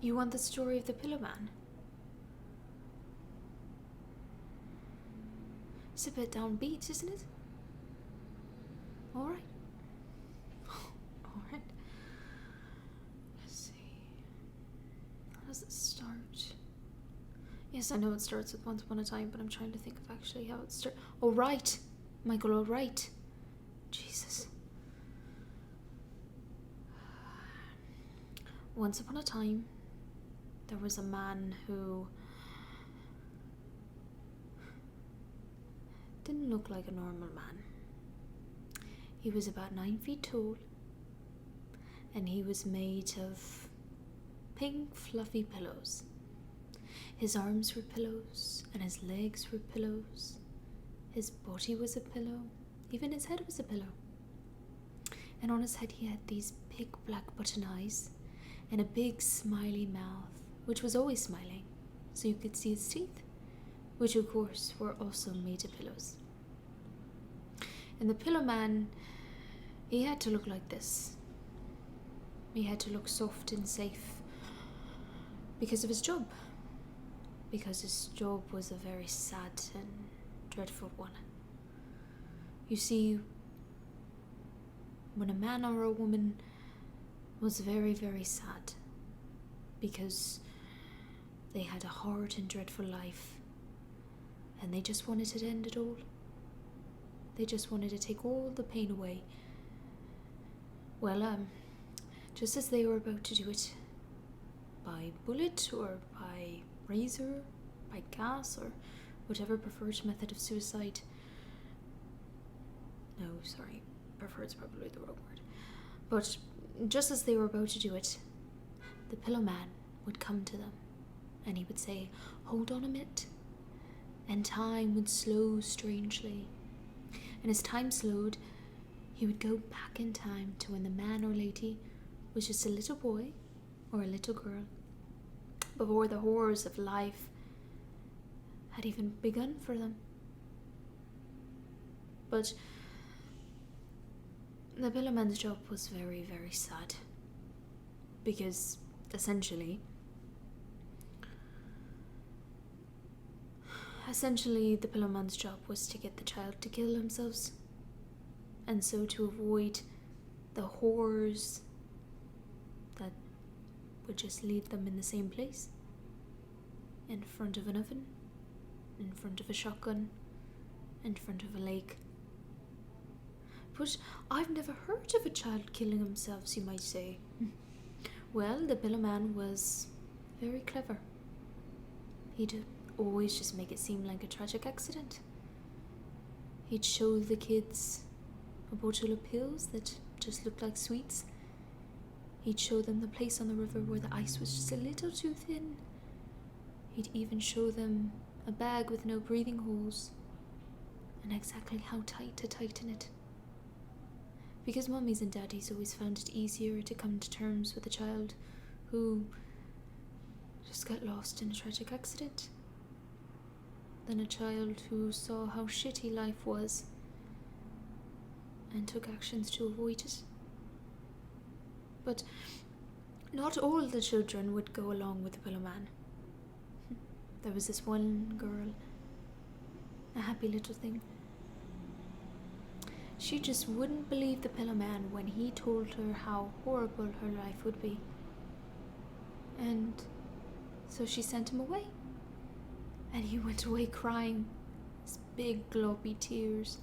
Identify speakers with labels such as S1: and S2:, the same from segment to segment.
S1: You want the story of the Pillowman? It's a bit downbeat, isn't it? Alright. Alright. Let's see. How does it start? Yes, I know it starts with Once Upon a Time, but I'm trying to think of actually how it starts. Oh, right. Michael, all right. Jesus. Once upon a time, there was a man who didn't look like a normal man. He was about 9 feet tall, and he was made of pink fluffy pillows. His arms were pillows, and his legs were pillows. His body was a pillow, even his head was a pillow. And on his head he had these big black button eyes, and a big smiley mouth, which was always smiling, so you could see his teeth, which of course were also made of pillows. And the Pillowman, he had to look like this. He had to look soft and safe because of his job. Because his job was a very sad and dreadful one. You see, when a man or a woman was very, very sad because they had a hard and dreadful life and they just wanted it to end it all. They just wanted to take all the pain away. Well, just as they were about to do it, by bullet or by razor, by gas or whatever preferred method of suicide. No, sorry, preferred's probably the wrong word. But just as they were about to do it, the Pillowman would come to them and he would say, "Hold on a minute," and time would slow strangely. And as time slowed, he would go back in time to when the man or lady was just a little boy or a little girl, before the horrors of life had even begun for them. But the Pillowman's job was very, very sad, because essentially the Pillowman's job was to get the child to kill themselves, and so to avoid the horrors that would just leave them in the same place, in front of an oven, in front of a shotgun, in front of a lake. But I've never heard of a child killing themselves, you might say. Well, the Pillowman was very clever. He'd always just make it seem like a tragic accident. He'd show the kids a bottle of pills that just looked like sweets. He'd show them the place on the river where the ice was just a little too thin. He'd even show them a bag with no breathing holes and exactly how tight to tighten it. Because mummies and daddies always found it easier to come to terms with a child who just got lost in a tragic accident than a child who saw how shitty life was and took actions to avoid it. But not all the children would go along with the Pillowman. There was this one girl, a happy little thing. She just wouldn't believe the Pillowman when he told her how horrible her life would be. And so she sent him away. And he went away crying, his big globby tears.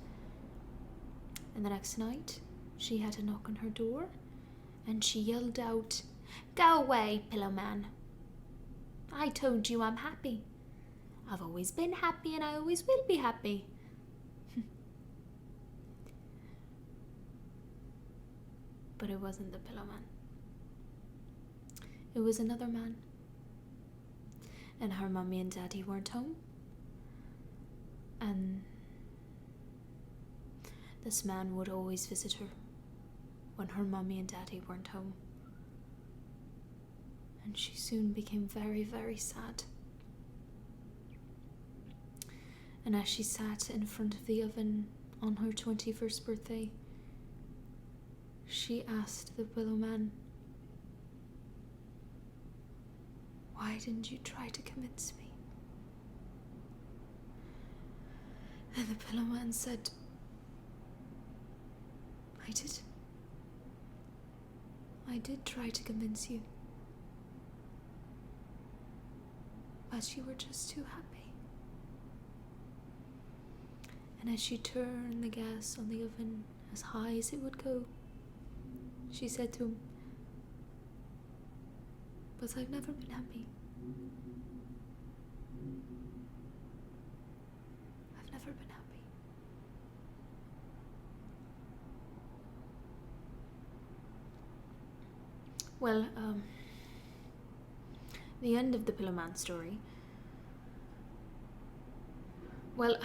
S1: And the next night, she had a knock on her door, and she yelled out, "Go away, Pillowman. I told you I'm happy. I've always been happy and I always will be happy." But it wasn't the Pillowman. It was another man. And her mummy and daddy weren't home. And this man would always visit her when her mummy and daddy weren't home. And she soon became very, very sad. And as she sat in front of the oven on her 21st birthday, she asked the Pillowman, Why didn't you try to convince me? And the Pillowman said, I did. I did try to convince you. But you were just too happy. And as she turned the gas on the oven as high as it would go, she said to him, but I've never been happy. I've never been happy. Well, the end of the Pillowman story. Well,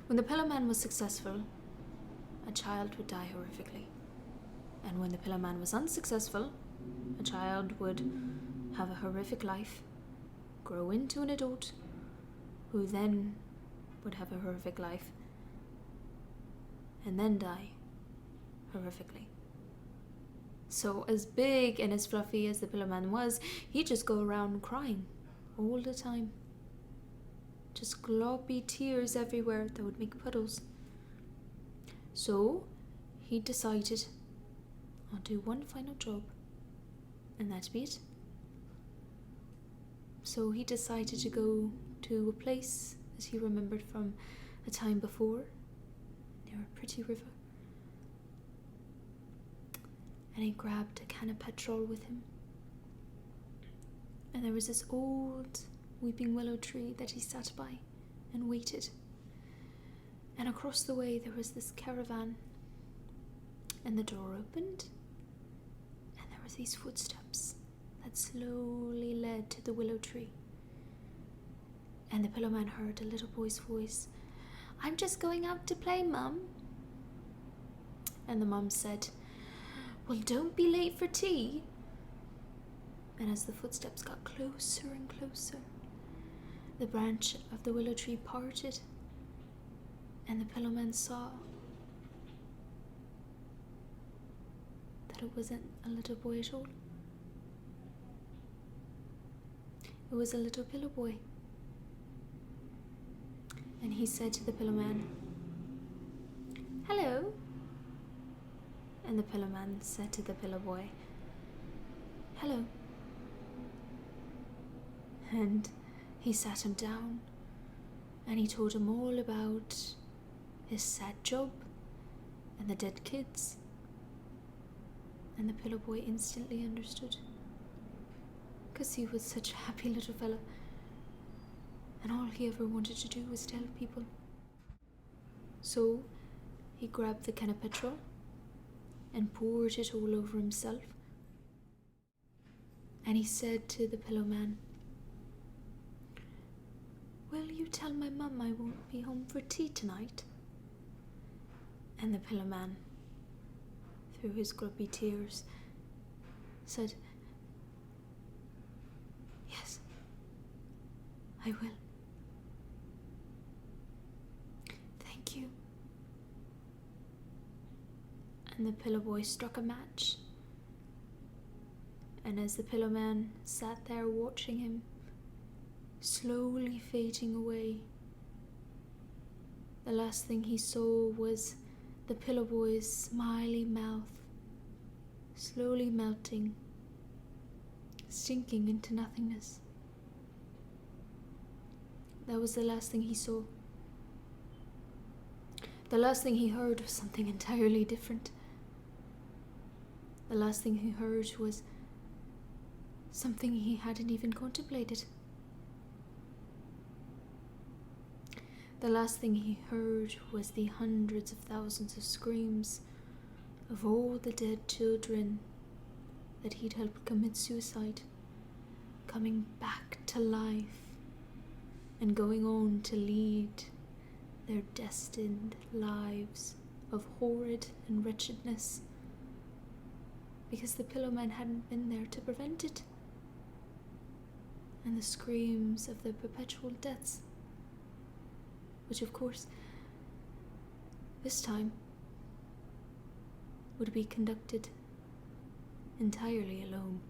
S1: when the Pillowman was successful, a child would die horrifically. And when the Pillowman was unsuccessful, a child would have a horrific life, grow into an adult, who then would have a horrific life, and then die horrifically. So as big and as fluffy as the Pillowman was, he'd just go around crying all the time. Just gloppy tears everywhere that would make puddles. So he decided, I'll do one final job, and that'd be it. So he decided to go to a place that he remembered from a time before, near a pretty river. And he grabbed a can of petrol with him. And there was this old weeping willow tree that he sat by and waited. And across the way there was this caravan. And the door opened, and there were these footsteps that slowly led to the willow tree. And the Pillowman heard a little boy's voice. I'm just going out to play, Mum. And the mum said, well, don't be late for tea. And as the footsteps got closer and closer, the branch of the willow tree parted, and the Pillowman saw that it wasn't a little boy at all. It was a little pillow boy. And he said to the Pillowman, hello. And the Pillowman said to the pillow boy, hello. And he sat him down, and he told him all about his sad job and the dead kids. And the pillow boy instantly understood, because he was such a happy little fella, and all he ever wanted to do was tell people. So he grabbed the can of petrol and poured it all over himself. And he said to the Pillowman, will you tell my mum I won't be home for tea tonight? And the Pillowman, through his grubby tears, said, yes, I will. Thank you. And the pillow boy struck a match. And as the Pillowman sat there watching him, slowly fading away, the last thing he saw was the pillow boy's smiley mouth slowly melting, sinking into nothingness. That was the last thing he saw. The last thing he heard was something entirely different. The last thing he heard was something he hadn't even contemplated. The last thing he heard was the hundreds of thousands of screams of all the dead children that he'd helped commit suicide, coming back to life and going on to lead their destined lives of horrid and wretchedness, because the Pillowman hadn't been there to prevent it. And the screams of their perpetual deaths, which of course this time would be conducted entirely alone.